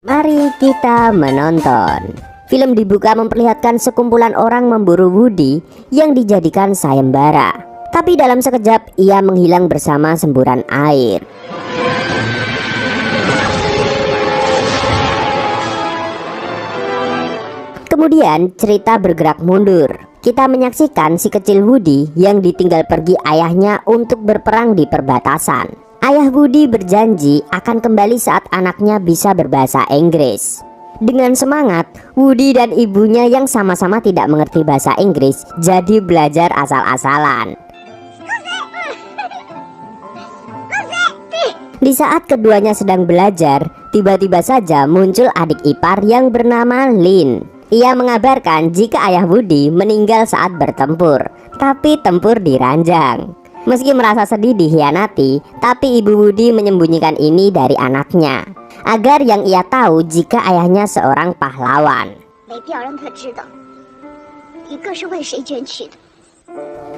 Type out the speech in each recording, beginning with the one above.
Mari kita menonton. Film dibuka memperlihatkan sekumpulan orang memburu Woody yang dijadikan sayembara. Tapi dalam sekejap ia menghilang bersama semburan air. Kemudian cerita bergerak mundur. Kita menyaksikan si kecil Woody yang ditinggal pergi ayahnya untuk berperang di perbatasan. Ayah Woody berjanji akan kembali saat anaknya bisa berbahasa Inggris. Dengan semangat, Woody dan ibunya yang sama-sama tidak mengerti bahasa Inggris jadi belajar asal-asalan. Di saat keduanya sedang belajar, tiba-tiba saja muncul adik ipar yang bernama Lin. Ia mengabarkan jika ayah Woody meninggal saat bertempur, tapi tempur di ranjang. Meski merasa sedih dikhianati, tapi ibu Woody menyembunyikan ini dari anaknya, agar yang ia tahu jika ayahnya seorang pahlawan.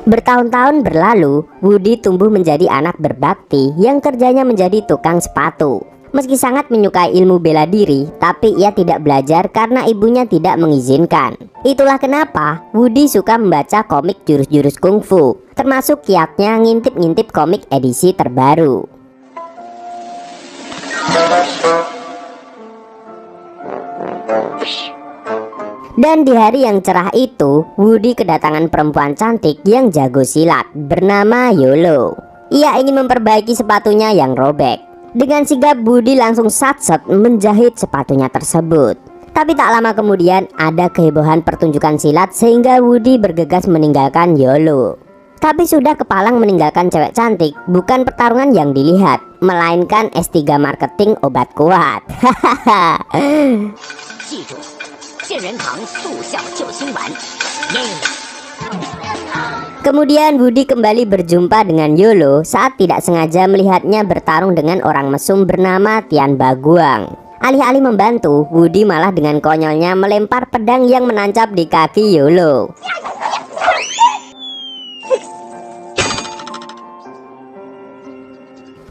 Bertahun-tahun berlalu, Woody tumbuh menjadi anak berbakti yang kerjanya menjadi tukang sepatu. Meski sangat menyukai ilmu bela diri, tapi ia tidak belajar karena ibunya tidak mengizinkan. Itulah kenapa Woody suka membaca komik jurus-jurus kungfu, termasuk kiatnya ngintip-ngintip komik edisi terbaru. Dan di hari yang cerah itu, Woody kedatangan perempuan cantik yang jago silat bernama Yolo. Ia ingin memperbaiki sepatunya yang robek. Dengan sigap Woody langsung satset menjahit sepatunya tersebut. Tapi tak lama kemudian ada kehebohan pertunjukan silat sehingga Woody bergegas meninggalkan Yolo. Tapi sudah kepalang meninggalkan cewek cantik, bukan pertarungan yang dilihat, melainkan S3 marketing obat kuat. Kemudian Woody kembali berjumpa dengan Yolo saat tidak sengaja melihatnya bertarung dengan orang mesum bernama Tian Baguang. Alih-alih membantu, Woody malah dengan konyolnya melempar pedang yang menancap di kaki Yolo.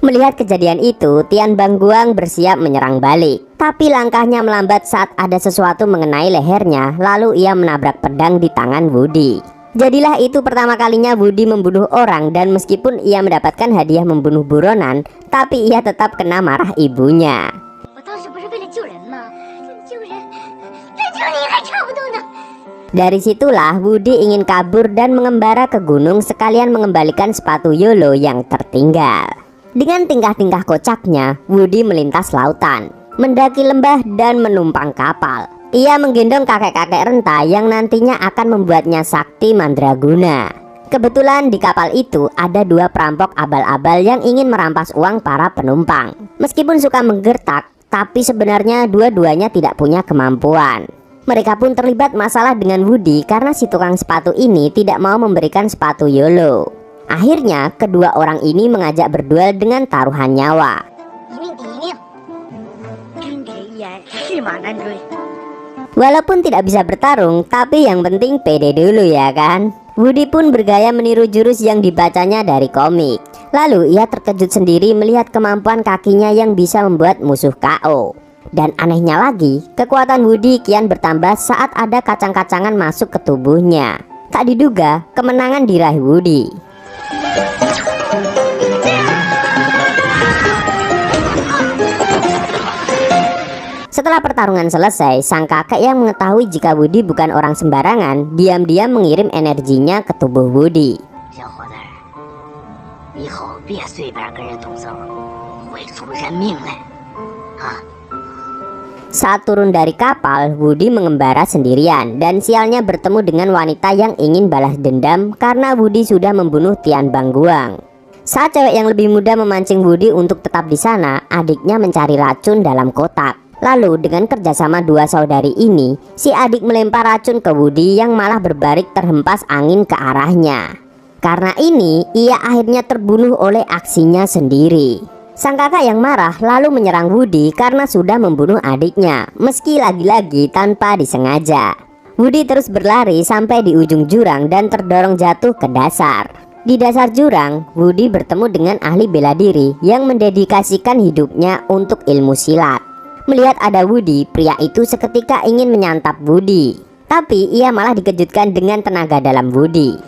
Melihat kejadian itu, Tian Baguang bersiap menyerang balik. Tapi langkahnya melambat saat ada sesuatu mengenai lehernya, lalu ia menabrak pedang di tangan Woody. Jadilah itu pertama kalinya Woody membunuh orang, dan meskipun ia mendapatkan hadiah membunuh buronan, tapi ia tetap kena marah ibunya. Dari situlah Woody ingin kabur dan mengembara ke gunung sekalian mengembalikan sepatu Yolo yang tertinggal. Dengan tingkah-tingkah kocaknya, Woody melintas lautan, mendaki lembah dan menumpang kapal. Ia menggendong kakek-kakek renta yang nantinya akan membuatnya sakti mandraguna. Kebetulan di kapal itu ada dua perampok abal-abal yang ingin merampas uang para penumpang. Meskipun suka menggertak, tapi sebenarnya dua-duanya tidak punya kemampuan. Mereka pun terlibat masalah dengan Woody karena si tukang sepatu ini tidak mau memberikan sepatu Yolo. Akhirnya kedua orang ini mengajak berduel dengan taruhan nyawa. Walaupun tidak bisa bertarung, tapi yang penting pede dulu ya kan. Woody pun bergaya meniru jurus yang dibacanya dari komik. Lalu ia terkejut sendiri melihat kemampuan kakinya yang bisa membuat musuh KO. Dan anehnya lagi, kekuatan Woody kian bertambah saat ada kacang-kacangan masuk ke tubuhnya. Tak diduga, kemenangan diraih Woody. Setelah pertarungan selesai, sang kakek yang mengetahui jika Woody bukan orang sembarangan, diam-diam mengirim energinya ke tubuh Woody. Saat turun dari kapal, Woody mengembara sendirian dan sialnya bertemu dengan wanita yang ingin balas dendam karena Woody sudah membunuh Tian Baguang. Saat cewek yang lebih muda memancing Woody untuk tetap di sana, adiknya mencari racun dalam kotak. Lalu dengan kerjasama dua saudari ini, si adik melempar racun ke Woody yang malah berbalik terhempas angin ke arahnya. Karena ini, ia akhirnya terbunuh oleh aksinya sendiri. Sang kakak yang marah lalu menyerang Woody karena sudah membunuh adiknya, meski lagi-lagi tanpa disengaja. Woody terus berlari sampai di ujung jurang dan terdorong jatuh ke dasar. Di dasar jurang, Woody bertemu dengan ahli bela diri yang mendedikasikan hidupnya untuk ilmu silat. Melihat ada Woody, pria itu seketika ingin menyantap Woody. Tapi ia malah dikejutkan dengan tenaga dalam Woody.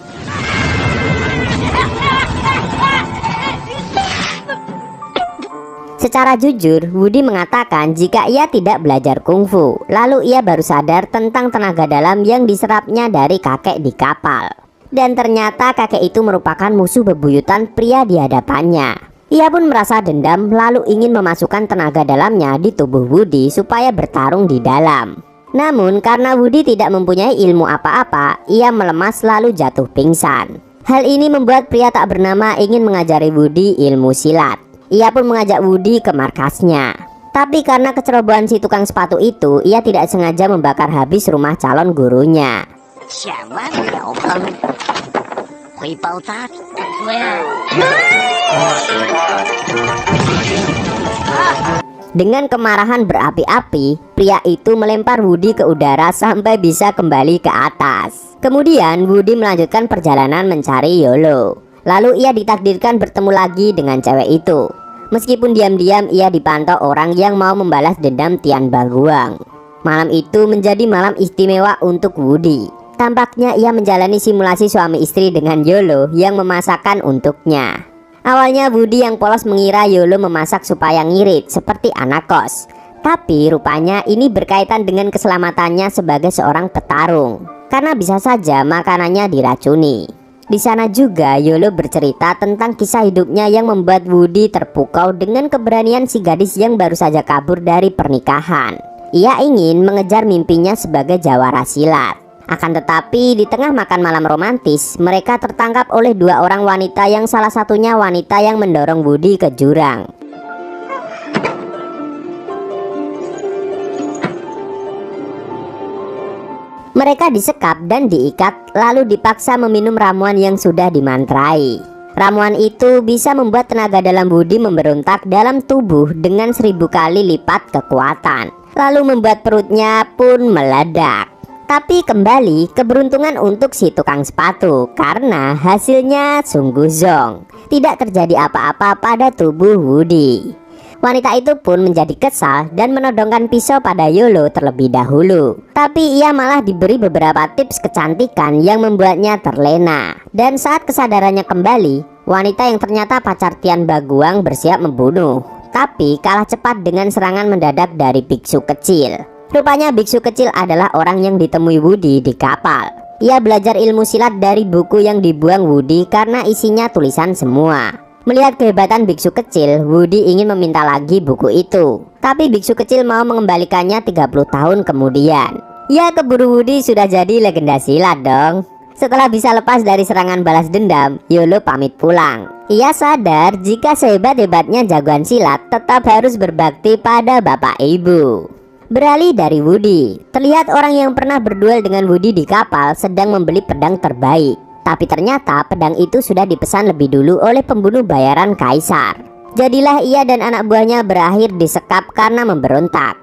Secara jujur, Woody mengatakan jika ia tidak belajar kungfu. Lalu ia baru sadar tentang tenaga dalam yang diserapnya dari kakek di kapal. Dan ternyata kakek itu merupakan musuh bebuyutan pria di hadapannya. Ia pun merasa dendam lalu ingin memasukkan tenaga dalamnya di tubuh Woody supaya bertarung di dalam. Namun karena Woody tidak mempunyai ilmu apa-apa, ia melemas lalu jatuh pingsan. Hal ini membuat pria tak bernama ingin mengajari Woody ilmu silat. Ia pun mengajak Woody ke markasnya. Tapi karena kecerobohan si tukang sepatu itu, ia tidak sengaja membakar habis rumah calon gurunya. Dengan kemarahan berapi-api, pria itu melempar Woody ke udara sampai bisa kembali ke atas. Kemudian Woody melanjutkan perjalanan mencari Yolo. Lalu ia ditakdirkan bertemu lagi dengan cewek itu. Meskipun diam-diam ia dipantau orang yang mau membalas dendam Tian Baguang. Malam itu menjadi malam istimewa untuk Woody. Tampaknya ia menjalani simulasi suami istri dengan Yolo yang memasakkan untuknya. Awalnya Woody yang polos mengira Yolo memasak supaya ngirit seperti anak kos. Tapi rupanya ini berkaitan dengan keselamatannya sebagai seorang petarung. Karena bisa saja makanannya diracuni. Di sana juga Yolo bercerita tentang kisah hidupnya yang membuat Woody terpukau dengan keberanian si gadis yang baru saja kabur dari pernikahan. Ia ingin mengejar mimpinya sebagai jawara silat. Akan tetapi di tengah makan malam romantis, mereka tertangkap oleh dua orang wanita yang salah satunya wanita yang mendorong Woody ke jurang. Mereka disekap dan diikat lalu dipaksa meminum ramuan yang sudah dimantrai. Ramuan itu bisa membuat tenaga dalam Woody memberontak dalam tubuh dengan 1000 kali lipat kekuatan. Lalu membuat perutnya pun meledak. Tapi kembali keberuntungan untuk si tukang sepatu karena hasilnya sungguh zong. Tidak terjadi apa-apa pada tubuh Woody. Wanita itu pun menjadi kesal dan menodongkan pisau pada Yolo terlebih dahulu. Tapi ia malah diberi beberapa tips kecantikan yang membuatnya terlena. Dan saat kesadarannya kembali, wanita yang ternyata pacar Tian Baguang bersiap membunuh. Tapi kalah cepat dengan serangan mendadak dari biksu kecil. Rupanya biksu kecil adalah orang yang ditemui Woody di kapal. Ia belajar ilmu silat dari buku yang dibuang Woody karena isinya tulisan semua. Melihat kehebatan biksu kecil, Woody ingin meminta lagi buku itu. Tapi biksu kecil mau mengembalikannya 30 tahun kemudian. Ya keburu Woody sudah jadi legenda silat dong. Setelah bisa lepas dari serangan balas dendam, Yolo pamit pulang. Ia sadar jika sehebat-hebatnya jagoan silat tetap harus berbakti pada bapak ibu. Beralih dari Woody, terlihat orang yang pernah berduel dengan Woody di kapal sedang membeli pedang terbaik. Tapi ternyata pedang itu sudah dipesan lebih dulu oleh pembunuh bayaran kaisar. Jadilah ia dan anak buahnya berakhir disekap karena memberontak.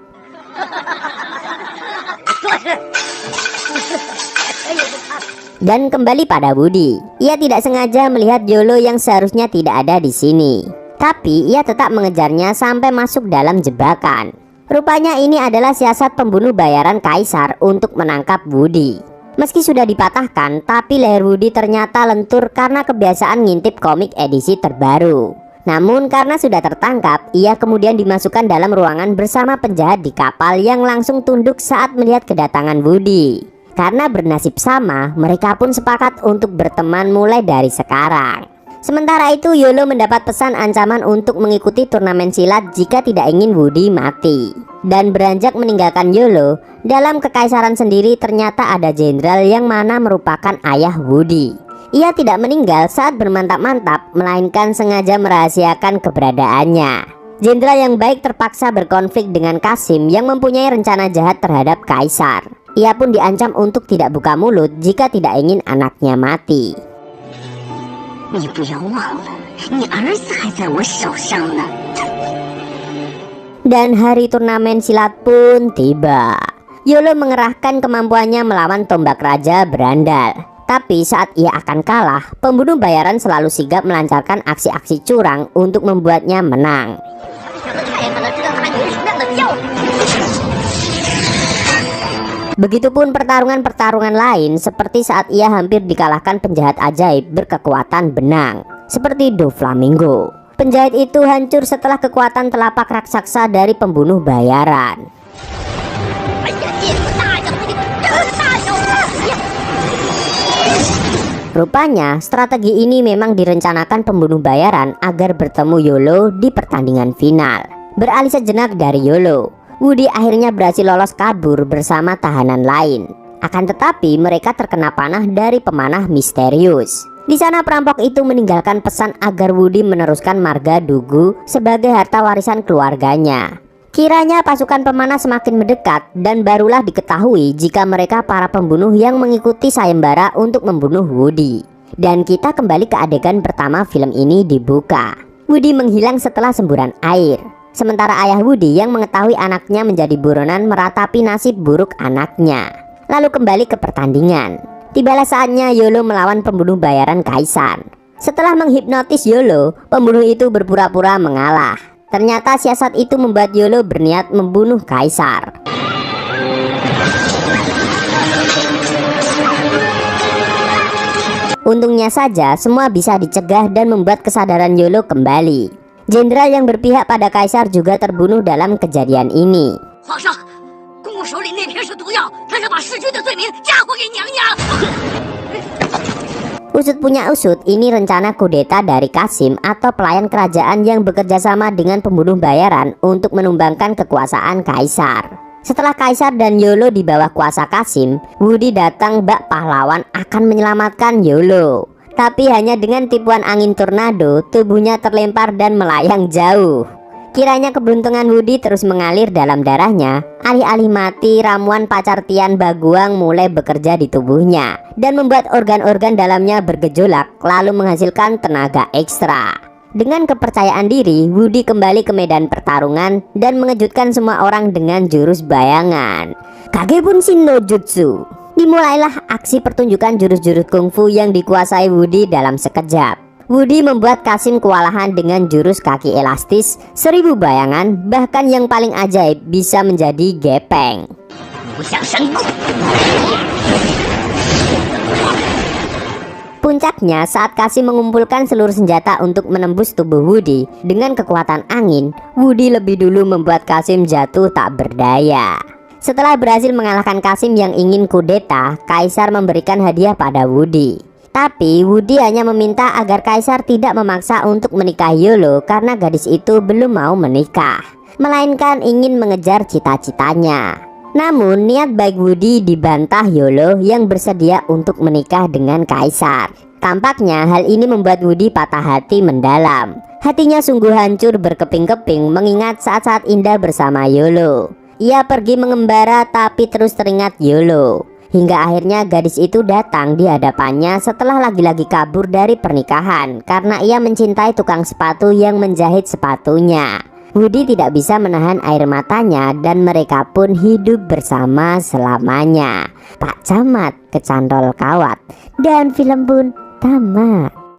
Dan kembali pada Woody, ia tidak sengaja melihat Yolo yang seharusnya tidak ada di sini. Tapi ia tetap mengejarnya sampai masuk dalam jebakan. Rupanya ini adalah siasat pembunuh bayaran kaisar untuk menangkap Woody. Meski sudah dipatahkan, tapi leher Woody ternyata lentur karena kebiasaan ngintip komik edisi terbaru. Namun karena sudah tertangkap, ia kemudian dimasukkan dalam ruangan bersama penjahat di kapal yang langsung tunduk saat melihat kedatangan Woody. Karena bernasib sama, mereka pun sepakat untuk berteman mulai dari sekarang. Sementara itu Yolo mendapat pesan ancaman untuk mengikuti turnamen silat jika tidak ingin Woody mati. Dan beranjak meninggalkan Yolo, dalam kekaisaran sendiri ternyata ada jenderal yang mana merupakan ayah Woody. Ia tidak meninggal saat bermantap-mantap, melainkan sengaja merahasiakan keberadaannya. Jenderal yang baik terpaksa berkonflik dengan Kasim yang mempunyai rencana jahat terhadap kaisar. Ia pun diancam untuk tidak buka mulut jika tidak ingin anaknya mati. Dan hari turnamen silat pun tiba. Yolo mengerahkan kemampuannya melawan tombak raja berandal. Tapi saat ia akan kalah, pembunuh bayaran selalu sigap melancarkan aksi-aksi curang untuk membuatnya menang. Begitupun pertarungan-pertarungan lain seperti saat ia hampir dikalahkan penjahat ajaib berkekuatan benang seperti Doflamingo. Penjahit itu hancur setelah kekuatan telapak raksasa dari pembunuh bayaran. Rupanya strategi ini memang direncanakan pembunuh bayaran agar bertemu Yolo di pertandingan final. Beralih sejenak dari Yolo, Woody akhirnya berhasil lolos kabur bersama tahanan lain. Akan tetapi mereka terkena panah dari pemanah misterius. Di sana perampok itu meninggalkan pesan agar Woody meneruskan marga Dugu sebagai harta warisan keluarganya. Kiranya pasukan pemanah semakin mendekat dan barulah diketahui jika mereka para pembunuh yang mengikuti sayembara untuk membunuh Woody. Dan kita kembali ke adegan pertama film ini dibuka. Woody menghilang setelah semburan air. Sementara ayah Woody yang mengetahui anaknya menjadi buronan meratapi nasib buruk anaknya. Lalu kembali ke pertandingan. Tibalah saatnya Yolo melawan pembunuh bayaran Kaisar. Setelah menghipnotis Yolo, pembunuh itu berpura-pura mengalah. Ternyata siasat itu membuat Yolo berniat membunuh Kaisar. Untungnya saja semua bisa dicegah dan membuat kesadaran Yolo kembali. Jenderal yang berpihak pada Kaisar juga terbunuh dalam kejadian ini. Usut punya usut, ini rencana kudeta dari Qasim atau pelayan kerajaan yang bekerja sama dengan pembunuh bayaran untuk menumbangkan kekuasaan Kaisar. Setelah Kaisar dan Yolo di bawah kuasa Qasim, Woody datang bak pahlawan akan menyelamatkan Yolo. Tapi hanya dengan tipuan angin tornado, tubuhnya terlempar dan melayang jauh. Kiranya keberuntungan Woody terus mengalir dalam darahnya. Alih-alih mati, ramuan pacar Tian Baguang mulai bekerja di tubuhnya dan membuat organ-organ dalamnya bergejolak lalu menghasilkan tenaga ekstra. Dengan kepercayaan diri, Woody kembali ke medan pertarungan dan mengejutkan semua orang dengan jurus bayangan Kagebunsin no Jutsu. Dimulailah aksi pertunjukan jurus-jurus kungfu yang dikuasai Woody dalam sekejap. Woody membuat Qasim kewalahan dengan jurus kaki elastis, 1000 bayangan, bahkan yang paling ajaib bisa menjadi gepeng. Puncaknya saat Qasim mengumpulkan seluruh senjata untuk menembus tubuh Woody dengan kekuatan angin, Woody lebih dulu membuat Qasim jatuh tak berdaya. Setelah berhasil mengalahkan Qasim yang ingin kudeta, Kaisar memberikan hadiah pada Woody. Tapi Woody hanya meminta agar Kaisar tidak memaksa untuk menikahi Yolo karena gadis itu belum mau menikah, melainkan ingin mengejar cita-citanya. Namun niat baik Woody dibantah Yolo yang bersedia untuk menikah dengan Kaisar. Tampaknya hal ini membuat Woody patah hati mendalam. Hatinya sungguh hancur berkeping-keping mengingat saat-saat indah bersama Yolo. Ia pergi mengembara tapi terus teringat Yolo. Hingga akhirnya gadis itu datang di hadapannya setelah lagi-lagi kabur dari pernikahan karena ia mencintai tukang sepatu yang menjahit sepatunya. Woody tidak bisa menahan air matanya dan mereka pun hidup bersama selamanya. Pak Camat kecantol kawat dan film pun tamat.